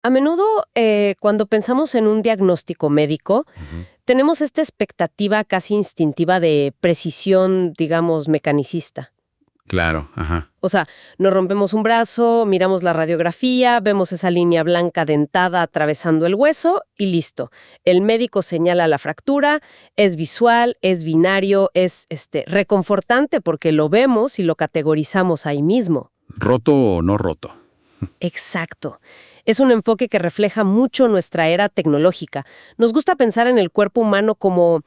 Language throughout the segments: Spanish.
A menudo, cuando pensamos en un diagnóstico médico, Ujú. tenemos esta expectativa casi instintiva de precisión, digamos, mecanicista. Claro, ajá. O sea, nos rompemos un brazo, miramos la radiografía, vemos esa línea blanca dentada atravesando el hueso y listo. El médico señala la fractura, es visual, es binario, es reconfortante porque lo vemos y lo categorizamos ahí mismo. ¿Roto o no roto? Exacto. Es un enfoque que refleja mucho nuestra era tecnológica. Nos gusta pensar en el cuerpo humano como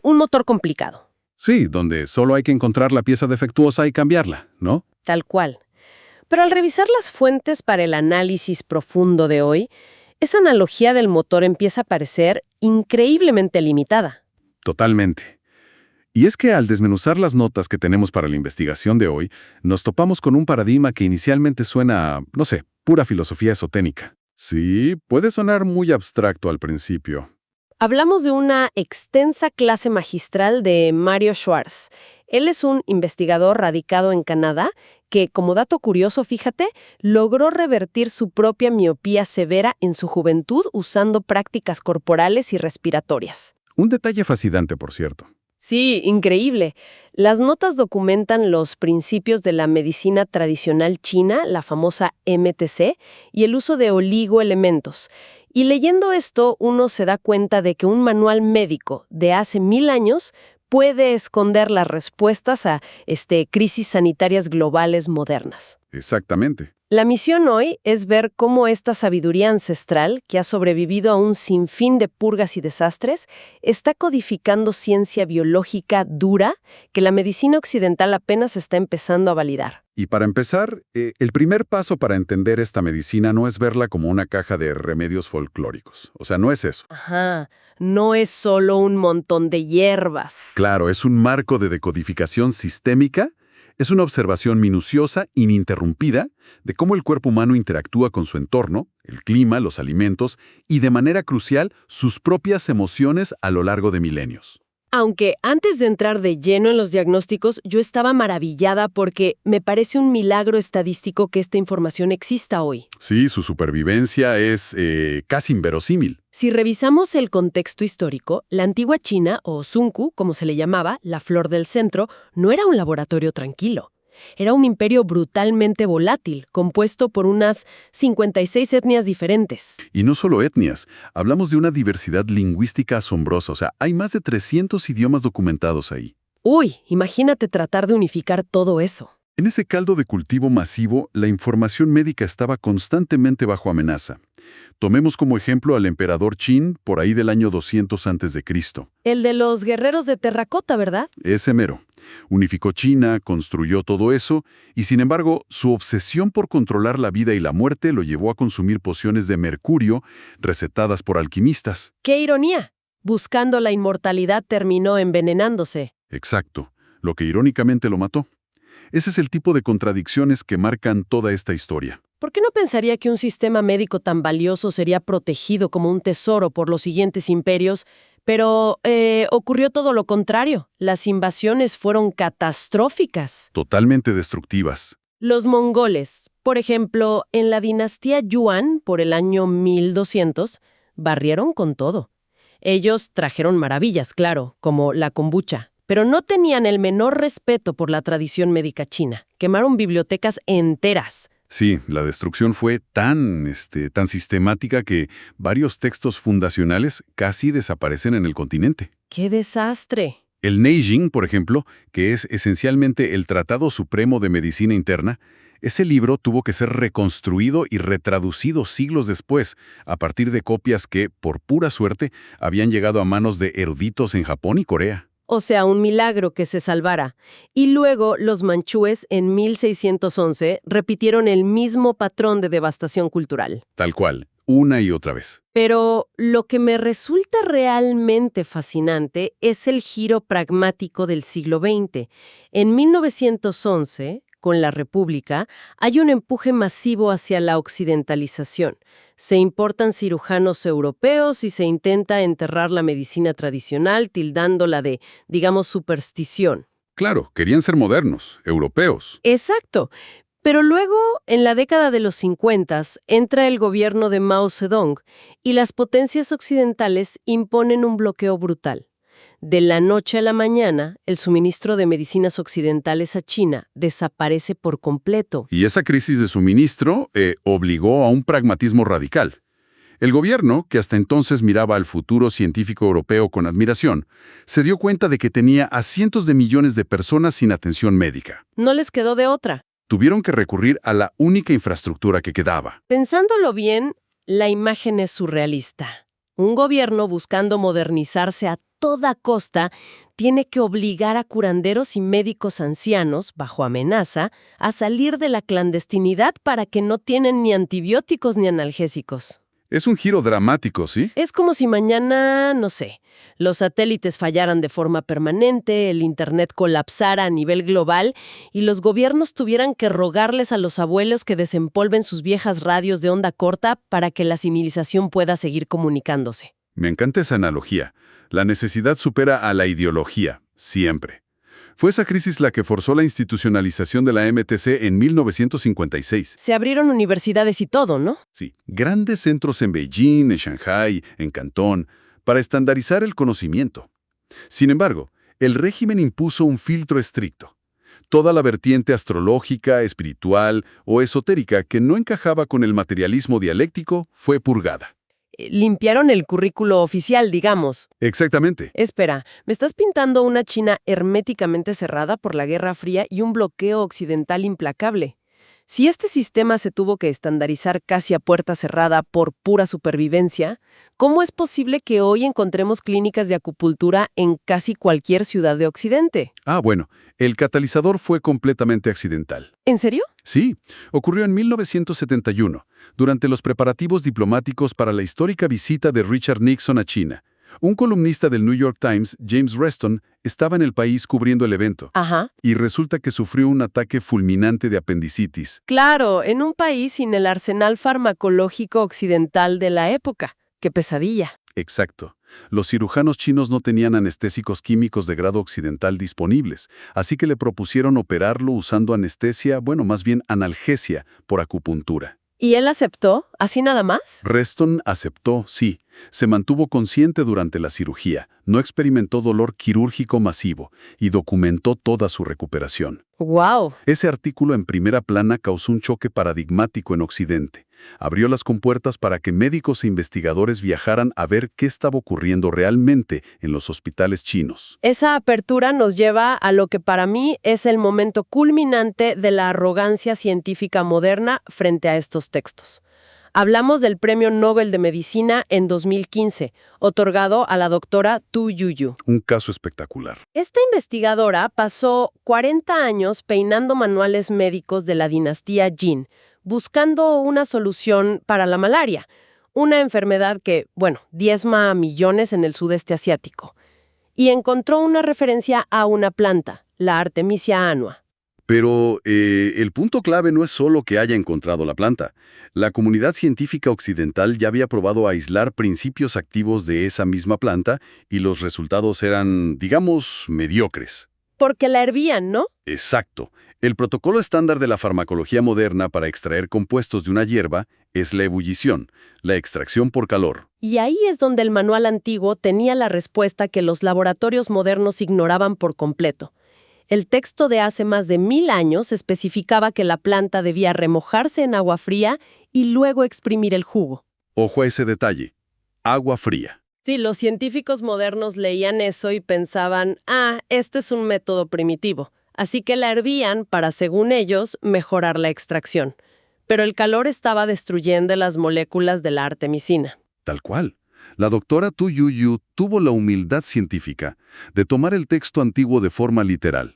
un motor complicado, Sí, donde solo hay que encontrar la pieza defectuosa y cambiarla, ¿no? tal cual. Pero al revisar las fuentes para el análisis profundo de hoy, esa analogía del motor empieza a parecer increíblemente limitada. Totalmente. Y es que al desmenuzar las notas que tenemos para la investigación de hoy, nos topamos con un paradigma que inicialmente suena a, no sé, pura filosofía esotérica. Sí, puede sonar muy abstracto al principio. Hablamos de una extensa clase magistral de Mario Schwartz. Él es un investigador radicado en Canadá que, como dato curioso, fíjate, logró revertir su propia miopía severa en su juventud usando prácticas corporales y respiratorias. Un detalle fascinante, por cierto. Sí, increíble. Las notas documentan los principios de la medicina tradicional china, la famosa MTC, y el uso de oligoelementos. Y leyendo esto, uno se da cuenta de que un manual médico de hace 1000 años puede esconder las respuestas a crisis sanitarias globales modernas. Exactamente. La misión hoy es ver cómo esta sabiduría ancestral, que ha sobrevivido a un sinfín de purgas y desastres, está codificando ciencia biológica dura que la medicina occidental apenas está empezando a validar. Y para empezar, el primer paso para entender esta medicina no es verla como una caja de remedios folclóricos. O sea, no es eso. Ajá, no es solo un montón de hierbas. Claro, es un marco de decodificación sistémica, es una observación minuciosa, ininterrumpida, de cómo el cuerpo humano interactúa con su entorno, el clima, los alimentos y, de manera crucial, sus propias emociones a lo largo de milenios. Aunque antes de entrar de lleno en los diagnósticos, yo estaba maravillada porque me parece un milagro estadístico que esta información exista hoy. Sí, su supervivencia es casi inverosímil. Si revisamos el contexto histórico, la antigua China, o Zunku, como se le llamaba, la flor del centro, no era un laboratorio tranquilo. Era un imperio brutalmente volátil, compuesto por unas 56 etnias diferentes. Y no solo etnias, hablamos de una diversidad lingüística asombrosa, o sea, hay más de 300 idiomas documentados ahí. Uy, imagínate tratar de unificar todo eso. En ese caldo de cultivo masivo, la información médica estaba constantemente bajo amenaza. Tomemos como ejemplo al emperador Qin por ahí del año 200 a.C. El de los guerreros de terracota, ¿verdad? Ese mero. Unificó China, construyó todo eso, y sin embargo, su obsesión por controlar la vida y la muerte lo llevó a consumir pociones de mercurio recetadas por alquimistas. ¡Qué ironía! Buscando la inmortalidad terminó envenenándose. Exacto, lo que irónicamente lo mató. Ese es el tipo de contradicciones que marcan toda esta historia. ¿Por qué no pensaría que un sistema médico tan valioso sería protegido como un tesoro por los siguientes imperios? Pero ocurrió todo lo contrario. Las invasiones fueron catastróficas. Totalmente destructivas. Los mongoles, por ejemplo, en la dinastía Yuan, por el año 1200, barrieron con todo. Ellos trajeron maravillas, claro, como la kombucha, pero no tenían el menor respeto por la tradición médica china. Quemaron bibliotecas enteras. Sí, la destrucción fue tan sistemática que varios textos fundacionales casi desaparecen en el continente. ¡Qué desastre! El Neijing, por ejemplo, que es esencialmente el Tratado Supremo de Medicina Interna, ese libro tuvo que ser reconstruido y retraducido siglos después, a partir de copias que, por pura suerte, habían llegado a manos de eruditos en Japón y Corea. O sea, un milagro que se salvara. Y luego los manchúes en 1611 repitieron el mismo patrón de devastación cultural. Tal cual, una y otra vez. Pero lo que me resulta realmente fascinante es el giro pragmático del siglo XX. En 1911, con la República, hay un empuje masivo hacia la occidentalización. Se importan cirujanos europeos y se intenta enterrar la medicina tradicional, tildándola de, digamos, superstición. Claro, querían ser modernos, europeos. Exacto. Pero luego, en la década de los 50, entra el gobierno de Mao Zedong y las potencias occidentales imponen un bloqueo brutal. De la noche a la mañana, el suministro de medicinas occidentales a China desaparece por completo. Y esa crisis de suministro obligó a un pragmatismo radical. El gobierno, que hasta entonces miraba al futuro científico europeo con admiración, se dio cuenta de que tenía a cientos de millones de personas sin atención médica. No les quedó de otra. Tuvieron que recurrir a la única infraestructura que quedaba. Pensándolo bien, la imagen es surrealista. Un gobierno buscando modernizarse a toda costa tiene que obligar a curanderos y médicos ancianos, bajo amenaza, a salir de la clandestinidad para que no tienen ni antibióticos ni analgésicos. Es un giro dramático, ¿sí? Es como si mañana, no sé, los satélites fallaran de forma permanente, el Internet colapsara a nivel global y los gobiernos tuvieran que rogarles a los abuelos que desempolven sus viejas radios de onda corta para que la civilización pueda seguir comunicándose. Me encanta esa analogía. La necesidad supera a la ideología, siempre. Fue esa crisis la que forzó la institucionalización de la MTC en 1956. Se abrieron universidades y todo, ¿no? Sí, grandes centros en Beijing, en Shanghái, en Cantón, para estandarizar el conocimiento. Sin embargo, el régimen impuso un filtro estricto. Toda la vertiente astrológica, espiritual o esotérica que no encajaba con el materialismo dialéctico fue purgada. Limpiaron el currículo oficial, digamos. Exactamente. Espera, ¿me estás pintando una China herméticamente cerrada por la Guerra Fría y un bloqueo occidental implacable? Si este sistema se tuvo que estandarizar casi a puerta cerrada por pura supervivencia, ¿cómo es posible que hoy encontremos clínicas de acupuntura en casi cualquier ciudad de Occidente? Bueno, el catalizador fue completamente accidental. ¿En serio? Sí, ocurrió en 1971, durante los preparativos diplomáticos para la histórica visita de Richard Nixon a China. Un columnista del New York Times, James Reston, estaba en el país cubriendo el evento. Ajá. Y resulta que sufrió un ataque fulminante de apendicitis. Claro, en un país sin el arsenal farmacológico occidental de la época. ¡Qué pesadilla! Exacto. Los cirujanos chinos no tenían anestésicos químicos de grado occidental disponibles, así que le propusieron operarlo usando anestesia, más bien analgesia, por acupuntura. ¿Y él aceptó? ¿Así nada más? Reston aceptó, sí. Se mantuvo consciente durante la cirugía, no experimentó dolor quirúrgico masivo y documentó toda su recuperación. ¡Wow! Ese artículo en primera plana causó un choque paradigmático en Occidente. Abrió las compuertas para que médicos e investigadores viajaran a ver qué estaba ocurriendo realmente en los hospitales chinos. Esa apertura nos lleva a lo que para mí es el momento culminante de la arrogancia científica moderna frente a estos textos. Hablamos del Premio Nobel de Medicina en 2015, otorgado a la doctora Tu Youyou. Un caso espectacular. Esta investigadora pasó 40 años peinando manuales médicos de la dinastía Jin, buscando una solución para la malaria, una enfermedad que, diezma a millones en el sudeste asiático. Y encontró una referencia a una planta, la Artemisia annua. Pero el punto clave no es solo que haya encontrado la planta. La comunidad científica occidental ya había probado aislar principios activos de esa misma planta y los resultados eran, digamos, mediocres. Porque la hervían, ¿no? Exacto. El protocolo estándar de la farmacología moderna para extraer compuestos de una hierba es la ebullición, la extracción por calor. Y ahí es donde el manual antiguo tenía la respuesta que los laboratorios modernos ignoraban por completo. El texto de hace más de 1000 años especificaba que la planta debía remojarse en agua fría y luego exprimir el jugo. Ojo a ese detalle. Agua fría. Sí, los científicos modernos leían eso y pensaban, este es un método primitivo. Así que la hervían para, según ellos, mejorar la extracción. Pero el calor estaba destruyendo las moléculas de la artemisina. Tal cual. La doctora Tu Youyou tuvo la humildad científica de tomar el texto antiguo de forma literal.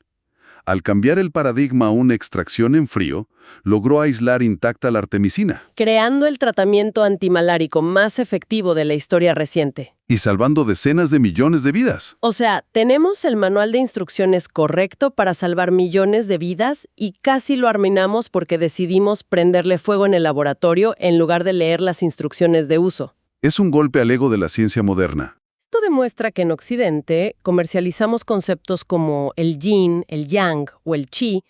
Al cambiar el paradigma a una extracción en frío, logró aislar intacta la artemisina. Creando el tratamiento antimalárico más efectivo de la historia reciente. Y salvando decenas de millones de vidas. O sea, tenemos el manual de instrucciones correcto para salvar millones de vidas y casi lo arruinamos porque decidimos prenderle fuego en el laboratorio en lugar de leer las instrucciones de uso. Es un golpe al ego de la ciencia moderna. Esto demuestra que en Occidente comercializamos conceptos como el yin, el yang o el chi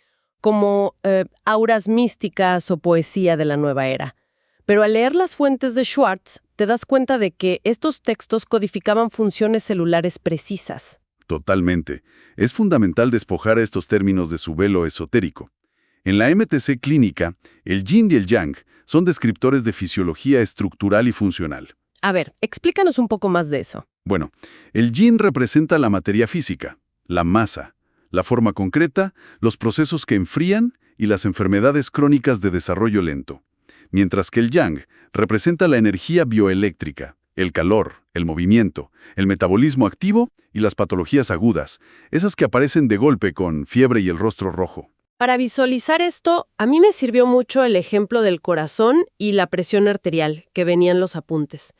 como auras místicas o poesía de la nueva era. Pero al leer las fuentes de Schwartz, te das cuenta de que estos textos codificaban funciones celulares precisas. Totalmente. Es fundamental despojar a estos términos de su velo esotérico. En la MTC clínica, el yin y el yang son descriptores de fisiología estructural y funcional. A ver, explícanos un poco más de eso. Bueno, el yin representa la materia física, la masa, la forma concreta, los procesos que enfrían y las enfermedades crónicas de desarrollo lento. Mientras que el yang representa la energía bioeléctrica, el calor, el movimiento, el metabolismo activo y las patologías agudas, esas que aparecen de golpe con fiebre y el rostro rojo. Para visualizar esto, a mí me sirvió mucho el ejemplo del corazón y la presión arterial que venían los apuntes.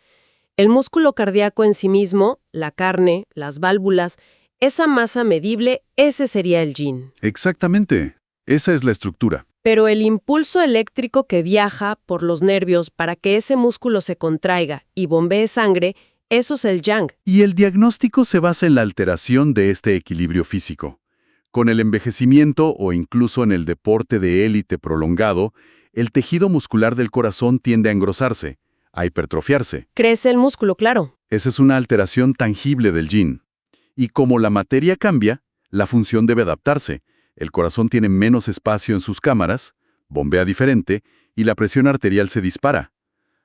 El músculo cardíaco en sí mismo, la carne, las válvulas, esa masa medible, ese sería el yin. Exactamente. Esa es la estructura. Pero el impulso eléctrico que viaja por los nervios para que ese músculo se contraiga y bombee sangre, eso es el yang. Y el diagnóstico se basa en la alteración de este equilibrio físico. Con el envejecimiento o incluso en el deporte de élite prolongado, el tejido muscular del corazón tiende a engrosarse, a hipertrofiarse. Crece el músculo, claro. Esa es una alteración tangible del yin. Y como la materia cambia, la función debe adaptarse. El corazón tiene menos espacio en sus cámaras, bombea diferente y la presión arterial se dispara.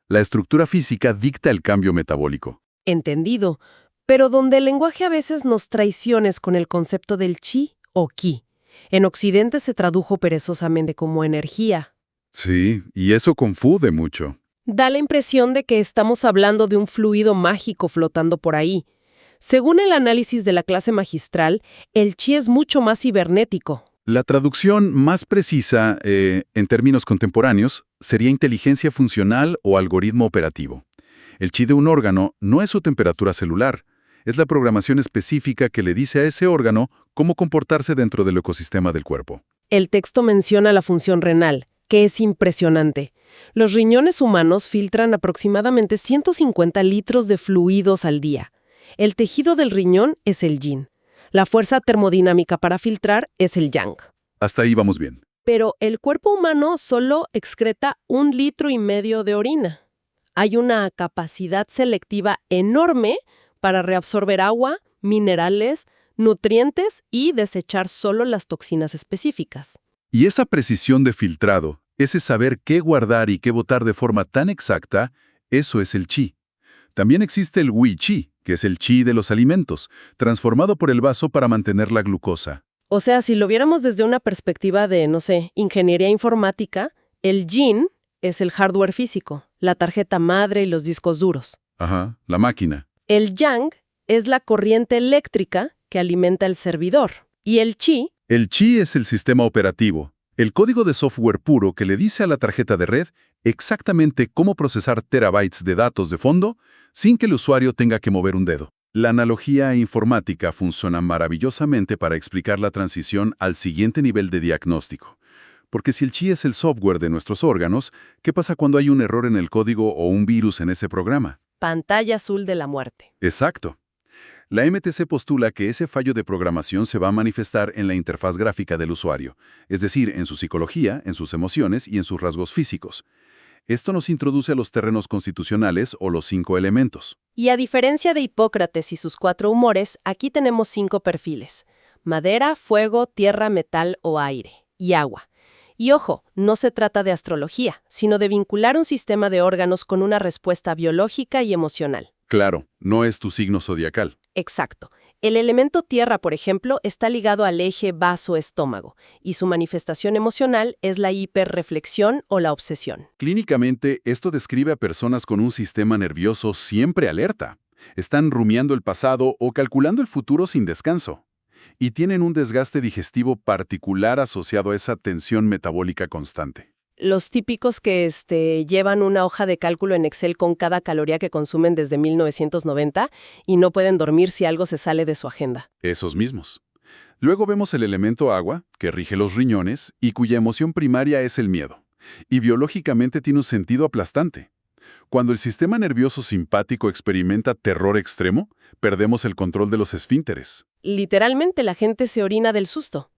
La estructura física dicta el cambio metabólico. Entendido. Pero donde el lenguaje a veces nos traiciona con el concepto del chi o ki. En Occidente se tradujo perezosamente como energía. Sí, y eso confunde mucho. Da la impresión de que estamos hablando de un fluido mágico flotando por ahí. Según el análisis de la clase magistral, el chi es mucho más cibernético. La traducción más precisa, en términos contemporáneos, sería inteligencia funcional o algoritmo operativo. El chi de un órgano no es su temperatura celular, es la programación específica que le dice a ese órgano cómo comportarse dentro del ecosistema del cuerpo. El texto menciona la función renal, que es impresionante. Los riñones humanos filtran aproximadamente 150 litros de fluidos al día. El tejido del riñón es el yin. La fuerza termodinámica para filtrar es el yang. Hasta ahí vamos bien. Pero el cuerpo humano solo excreta 1,5 litros de orina. Hay una capacidad selectiva enorme para reabsorber agua, minerales, nutrientes y desechar solo las toxinas específicas. Y esa precisión de filtrado, ese saber qué guardar y qué botar de forma tan exacta, eso es el chi. También existe el Wi Chi, que es el chi de los alimentos, transformado por el vaso para mantener la glucosa. O sea, si lo viéramos desde una perspectiva de, ingeniería informática, el yin es el hardware físico, la tarjeta madre y los discos duros. Ajá, la máquina. El yang es la corriente eléctrica que alimenta el servidor. Y el chi... El chi es el sistema operativo, el código de software puro que le dice a la tarjeta de red exactamente cómo procesar terabytes de datos de fondo sin que el usuario tenga que mover un dedo. La analogía informática funciona maravillosamente para explicar la transición al siguiente nivel de diagnóstico. Porque si el chi es el software de nuestros órganos, ¿qué pasa cuando hay un error en el código o un virus en ese programa? Pantalla azul de la muerte. Exacto. La MTC postula que ese fallo de programación se va a manifestar en la interfaz gráfica del usuario, es decir, en su psicología, en sus emociones y en sus rasgos físicos. Esto nos introduce a los terrenos constitucionales o los 5 elementos. Y a diferencia de Hipócrates y sus 4 humores, aquí tenemos 5 perfiles: madera, fuego, tierra, metal o aire, y agua. Y ojo, no se trata de astrología, sino de vincular un sistema de órganos con una respuesta biológica y emocional. Claro, no es tu signo zodiacal. Exacto. El elemento tierra, por ejemplo, está ligado al eje vaso-estómago, y su manifestación emocional es la hiperreflexión o la obsesión. Clínicamente, esto describe a personas con un sistema nervioso siempre alerta. Están rumiando el pasado o calculando el futuro sin descanso. Y tienen un desgaste digestivo particular asociado a esa tensión metabólica constante. Los típicos que llevan una hoja de cálculo en Excel con cada caloría que consumen desde 1990 y no pueden dormir si algo se sale de su agenda. Esos mismos. Luego vemos el elemento agua, que rige los riñones y cuya emoción primaria es el miedo. Y biológicamente tiene un sentido aplastante. Cuando el sistema nervioso simpático experimenta terror extremo, perdemos el control de los esfínteres. Literalmente la gente se orina del susto.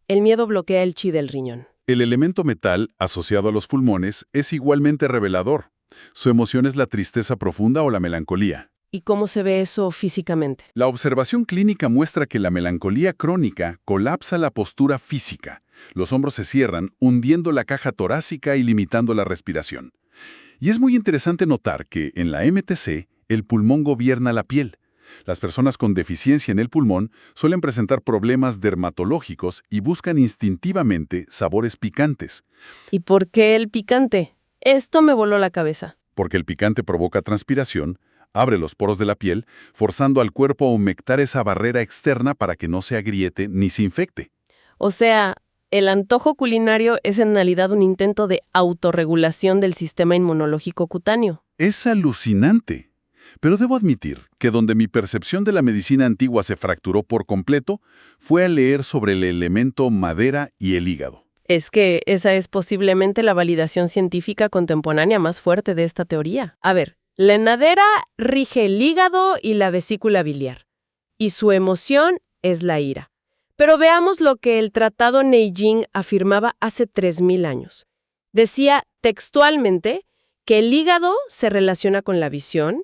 El miedo bloquea el chi del riñón. El elemento metal, asociado a los pulmones, es igualmente revelador. Su emoción es la tristeza profunda o la melancolía. ¿Y cómo se ve eso físicamente? La observación clínica muestra que la melancolía crónica colapsa la postura física. Los hombros se cierran, hundiendo la caja torácica y limitando la respiración. Y es muy interesante notar que en la MTC, el pulmón gobierna la piel. Las personas con deficiencia en el pulmón suelen presentar problemas dermatológicos y buscan instintivamente sabores picantes, ¿Y por qué el picante? Esto me voló la cabeza. porque el picante provoca transpiración, abre los poros de la piel, forzando al cuerpo a humectar esa barrera externa para que no se agriete ni se infecte. O sea, el antojo culinario es en realidad un intento de autorregulación del sistema inmunológico cutáneo. Es alucinante. Pero debo admitir que donde mi percepción de la medicina antigua se fracturó por completo fue al leer sobre el elemento madera y el hígado. Es que esa es posiblemente la validación científica contemporánea más fuerte de esta teoría. A ver, la madera rige el hígado y la vesícula biliar, y su emoción es la ira. Pero veamos lo que el Tratado Neijing afirmaba hace 3000 años. Decía textualmente que el hígado se relaciona con la visión,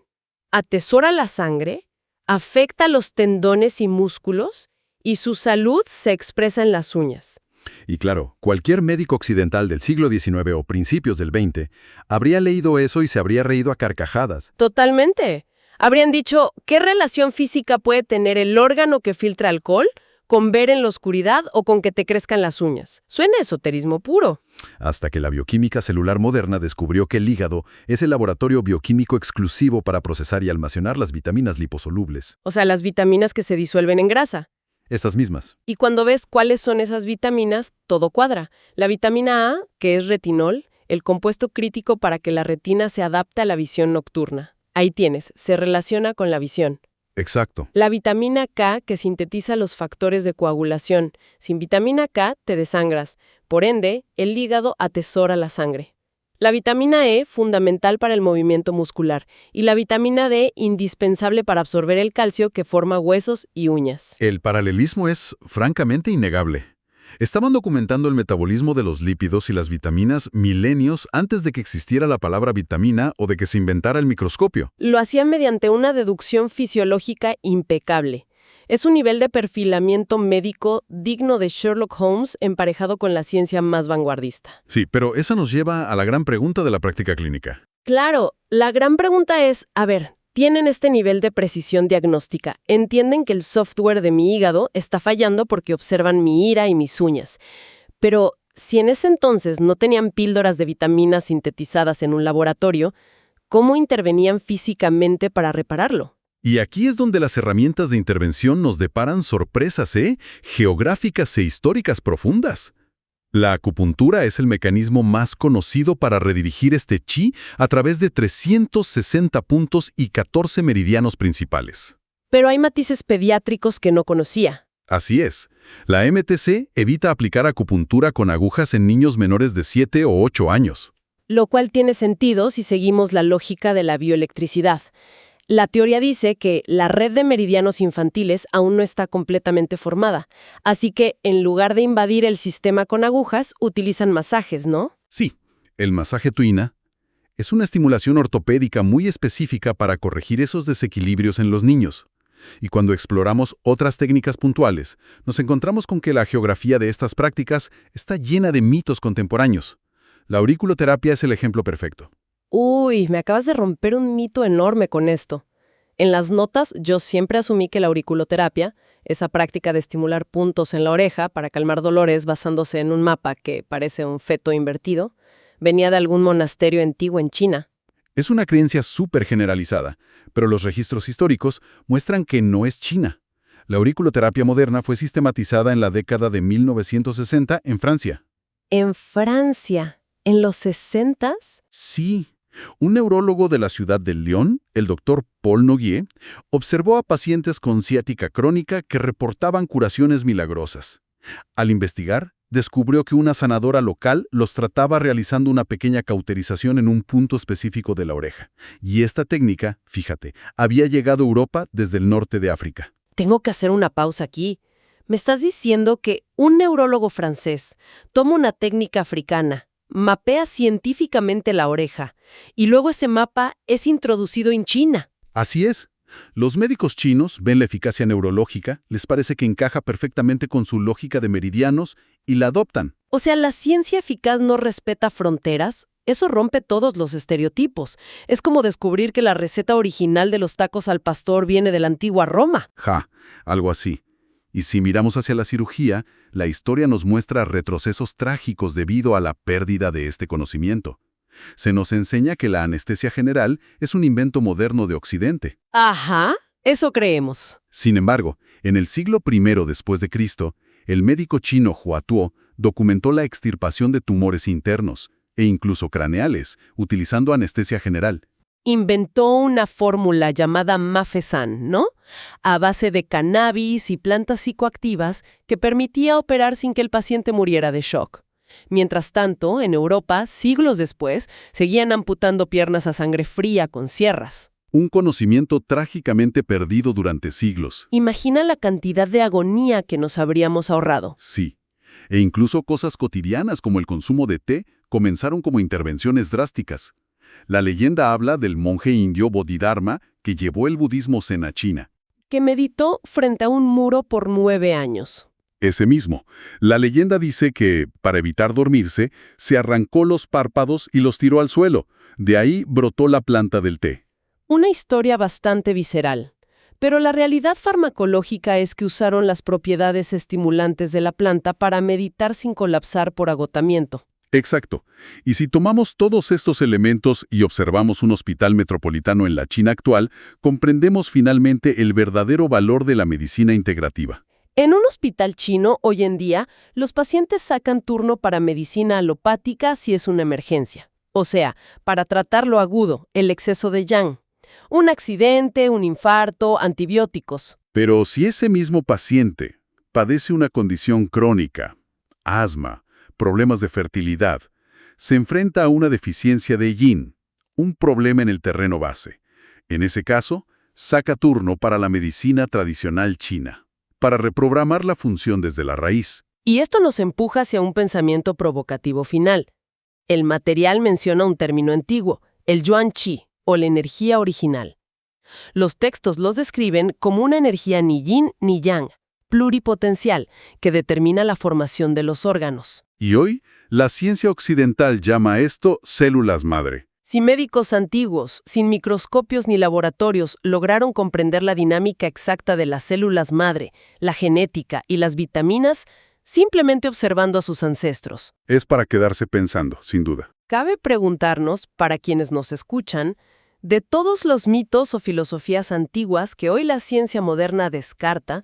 atesora la sangre, afecta los tendones y músculos, y su salud se expresa en las uñas. Y claro, cualquier médico occidental del siglo XIX o principios del XX habría leído eso y se habría reído a carcajadas. Totalmente. Habrían dicho, ¿qué relación física puede tener el órgano que filtra alcohol con ver en la oscuridad o con que te crezcan las uñas? Suena esoterismo puro. Hasta que la bioquímica celular moderna descubrió que el hígado es el laboratorio bioquímico exclusivo para procesar y almacenar las vitaminas liposolubles. O sea, las vitaminas que se disuelven en grasa. Esas mismas. Y cuando ves cuáles son esas vitaminas, todo cuadra. La vitamina A, que es retinol, el compuesto crítico para que la retina se adapte a la visión nocturna. Ahí tienes, se relaciona con la visión. Exacto. La vitamina K, que sintetiza los factores de coagulación. Sin vitamina K, te desangras. Por ende, el hígado atesora la sangre. La vitamina E, fundamental para el movimiento muscular. Y la vitamina D, indispensable para absorber el calcio que forma huesos y uñas. El paralelismo es francamente innegable. Estaban documentando el metabolismo de los lípidos y las vitaminas milenios antes de que existiera la palabra vitamina o de que se inventara el microscopio. Lo hacían mediante una deducción fisiológica impecable. Es un nivel de perfilamiento médico digno de Sherlock Holmes emparejado con la ciencia más vanguardista. Sí, pero esa nos lleva a la gran pregunta de la práctica clínica. Claro, la gran pregunta es, a ver, tienen este nivel de precisión diagnóstica, entienden que el software de mi hígado está fallando porque observan mi ira y mis uñas. Pero si en ese entonces no tenían píldoras de vitaminas sintetizadas en un laboratorio, ¿cómo intervenían físicamente para repararlo? Y aquí es donde las herramientas de intervención nos deparan sorpresas, geográficas e históricas profundas. La acupuntura es el mecanismo más conocido para redirigir este chi a través de 360 puntos y 14 meridianos principales. Pero hay matices pediátricos que no conocía. Así es. La MTC evita aplicar acupuntura con agujas en niños menores de 7 o 8 años. Lo cual tiene sentido si seguimos la lógica de la bioelectricidad. La teoría dice que la red de meridianos infantiles aún no está completamente formada, así que en lugar de invadir el sistema con agujas, utilizan masajes, ¿no? Sí, el masaje tuina es una estimulación ortopédica muy específica para corregir esos desequilibrios en los niños. Y cuando exploramos otras técnicas puntuales, nos encontramos con que la geografía de estas prácticas está llena de mitos contemporáneos. La auriculoterapia es el ejemplo perfecto. Uy, me acabas de romper un mito enorme con esto. En las notas yo siempre asumí que la auriculoterapia, esa práctica de estimular puntos en la oreja para calmar dolores basándose en un mapa que parece un feto invertido, venía de algún monasterio antiguo en China. Es una creencia súper generalizada, pero los registros históricos muestran que no es china. La auriculoterapia moderna fue sistematizada en la década de 1960 en Francia. ¿En Francia? ¿En los 60s? Sí. Un neurólogo de la ciudad de Lyon, el doctor Paul Noguier, observó a pacientes con ciática crónica que reportaban curaciones milagrosas. Al investigar, descubrió que una sanadora local los trataba realizando una pequeña cauterización en un punto específico de la oreja. Y esta técnica, fíjate, había llegado a Europa desde el norte de África. Tengo que hacer una pausa aquí. Me estás diciendo que un neurólogo francés toma una técnica africana, mapea científicamente la oreja, y luego ese mapa es introducido en China. Así es. Los médicos chinos ven la eficacia neurológica, les parece que encaja perfectamente con su lógica de meridianos y la adoptan. O sea, la ciencia eficaz no respeta fronteras. Eso rompe todos los estereotipos. Es como descubrir que la receta original de los tacos al pastor viene de la antigua Roma. Algo así. Y si miramos hacia la cirugía, la historia nos muestra retrocesos trágicos debido a la pérdida de este conocimiento. Se nos enseña que la anestesia general es un invento moderno de Occidente. Ajá, eso creemos. Sin embargo, en el siglo I después de Cristo, el médico chino Hua Tuo documentó la extirpación de tumores internos, e incluso craneales, utilizando anestesia general. Inventó una fórmula llamada Mafesan, ¿no? A base de cannabis y plantas psicoactivas que permitía operar sin que el paciente muriera de shock. Mientras tanto, en Europa, siglos después, seguían amputando piernas a sangre fría con sierras. Un conocimiento trágicamente perdido durante siglos. Imagina la cantidad de agonía que nos habríamos ahorrado. Sí. E incluso cosas cotidianas como el consumo de té comenzaron como intervenciones drásticas. La leyenda habla del monje indio Bodhidharma que llevó el budismo zen a China. Que meditó frente a un muro por 9 años. Ese mismo. La leyenda dice que, para evitar dormirse, se arrancó los párpados y los tiró al suelo. De ahí brotó la planta del té. Una historia bastante visceral. Pero la realidad farmacológica es que usaron las propiedades estimulantes de la planta para meditar sin colapsar por agotamiento. Exacto. Y si tomamos todos estos elementos y observamos un hospital metropolitano en la China actual, comprendemos finalmente el verdadero valor de la medicina integrativa. En un hospital chino, hoy en día, los pacientes sacan turno para medicina alopática si es una emergencia. O sea, para tratar lo agudo, el exceso de yang. Un accidente, un infarto, antibióticos. Pero si ese mismo paciente padece una condición crónica, asma, problemas de fertilidad, se enfrenta a una deficiencia de yin, un problema en el terreno base. En ese caso, saca turno para la medicina tradicional china, para reprogramar la función desde la raíz. Y esto nos empuja hacia un pensamiento provocativo final. El material menciona un término antiguo, el yuan qi, o la energía original. Los textos los describen como una energía ni yin ni yang, pluripotencial, que determina la formación de los órganos. Y hoy, la ciencia occidental llama a esto células madre. Si médicos antiguos, sin microscopios ni laboratorios, lograron comprender la dinámica exacta de las células madre, la genética y las vitaminas, simplemente observando a sus ancestros. Es para quedarse pensando, sin duda. Cabe preguntarnos, para quienes nos escuchan, de todos los mitos o filosofías antiguas que hoy la ciencia moderna descarta,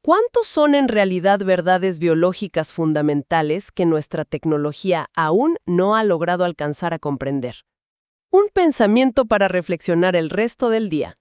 ¿cuántos son en realidad verdades biológicas fundamentales que nuestra tecnología aún no ha logrado alcanzar a comprender? Un pensamiento para reflexionar el resto del día.